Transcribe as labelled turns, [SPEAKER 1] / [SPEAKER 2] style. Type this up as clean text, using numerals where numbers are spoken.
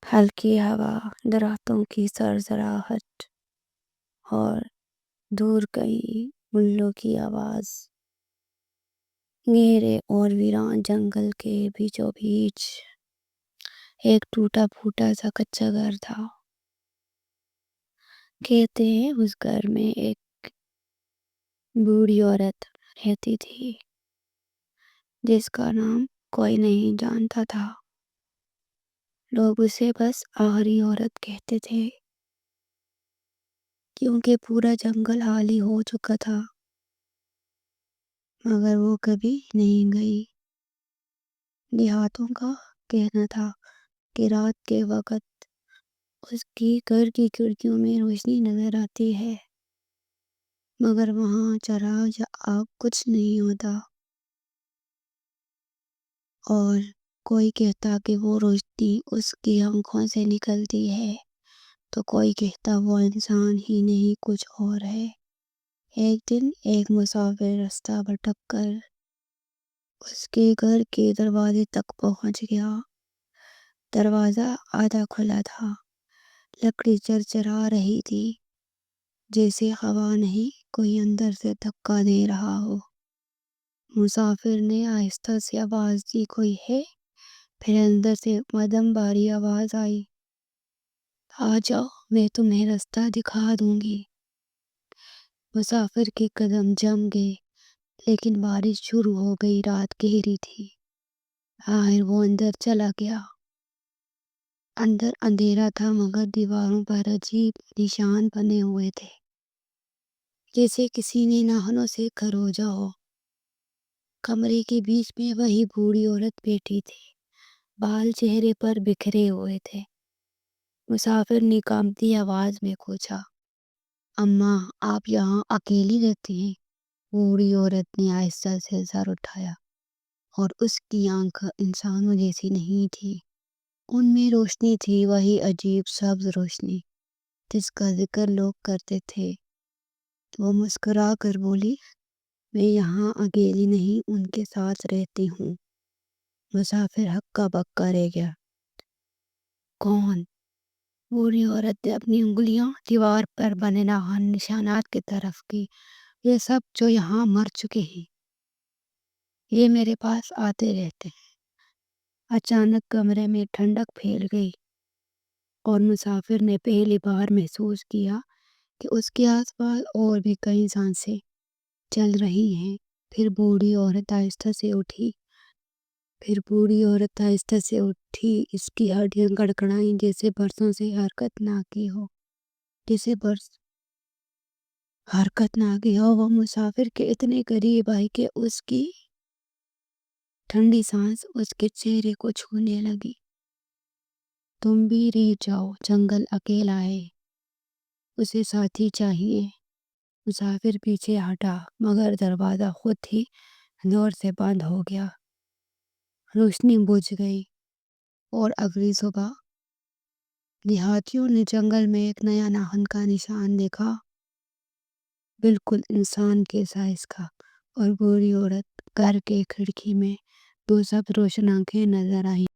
[SPEAKER 1] ہلکی ہوا، درختوں کی سرسراہٹ اور دور کئی ملوں کی آواز۔ گہرے اور ویران جنگل کے بیچوں بیچ ایک ٹوٹا پھوٹا سا کچا گھر تھا۔ کہتے ہیں اس گھر میں ایک بوڑھی عورت رہتی تھی جس کا نام کوئی نہیں جانتا تھا۔ لوگ اسے بس آخری عورت کہتے تھے کیونکہ پورا جنگل خالی ہو چکا تھا، مگر وہ کبھی نہیں گئی۔ دیہاتوں کا کہنا تھا کہ رات کے وقت اس کی گھر کی کھڑکیوں میں روشنی نظر آتی ہے، مگر وہاں چراغ یا آگ کچھ نہیں ہوتا۔ اور کوئی کہتا کہ وہ روشنی اس کی آنکھوں سے نکلتی ہے، تو کوئی کہتا وہ انسان ہی نہیں کچھ اور ہے۔ ایک دن ایک مسافر رستہ بھٹک کر اس کے گھر کے دروازے تک پہنچ گیا۔ دروازہ آدھا کھلا تھا، لکڑی چرچرا رہی تھی، جیسے ہوا نہیں کوئی اندر سے دھکا دے رہا ہو۔ مسافر نے آہستہ سے آواز دی، کوئی ہے؟ پھر اندر سے مدھم بھاری آواز آئی، آ جاؤ، میں تمہیں رستہ دکھا دوں گی۔ مسافر کے قدم جم گئے، لیکن بارش شروع ہو گئی، رات گہری تھی۔ آخر وہ اندر چلا گیا۔ اندر اندھیرا تھا، مگر دیواروں پر عجیب نشان بنے ہوئے تھے، جیسے کسی نے ناخنوں سے کھروچا ہو۔ کمرے کے بیچ میں وہی بوڑھی عورت بیٹھی تھی، بال چہرے پر بکھرے ہوئے تھے۔ مسافر نے کانپتی آواز میں پوچھا، اماں، آپ یہاں اکیلی رہتی ہیں؟ بوڑھی عورت نے آہستہ سے سر اٹھایا، اور اس کی آنکھ انسانوں جیسی نہیں تھی۔ ان میں روشنی تھی، وہی عجیب سبز روشنی جس کا ذکر لوگ کرتے تھے۔ وہ مسکرا کر بولی، میں یہاں اکیلی نہیں، ان کے ساتھ رہتی ہوں۔ مسافر ہکا بکا رہ گیا، کون؟ بوڑھی عورت نے اپنی انگلیاں دیوار پر بنے نشانات کی طرف کی، یہ سب جو یہاں مر چکے ہیں، یہ میرے پاس آتے رہتے ہیں۔ اچانک کمرے میں ٹھنڈک پھیل گئی، اور مسافر نے پہلی بار محسوس کیا کہ اس کے آس پاس اور بھی کئی سانسیں چل رہی ہیں۔ پھر بوڑھی عورت آہستہ سے اٹھی، اس کی ہڈیاں کڑکڑائیں جیسے برسوں سے حرکت نہ کی ہو۔ وہ مسافر کے اتنے قریب آئی کہ اس کی ٹھنڈی سانس اس کے چہرے کو چھونے لگی۔ تم بھی رہ جاؤ، جنگل اکیلا ہے، اسے ساتھی چاہیے۔ مسافر پیچھے ہٹا، مگر دروازہ خود ہی زور سے بند ہو گیا۔ روشنی بجھ گئی، اور اگلی صبح دیہاتیوں نے جنگل میں ایک نیا ناخن کا نشان دیکھا، بالکل انسان کے سائز کا۔ اور بوڑھی عورت گھر کے کھڑکی میں دو سب روشن آنکھیں نظر آئیں۔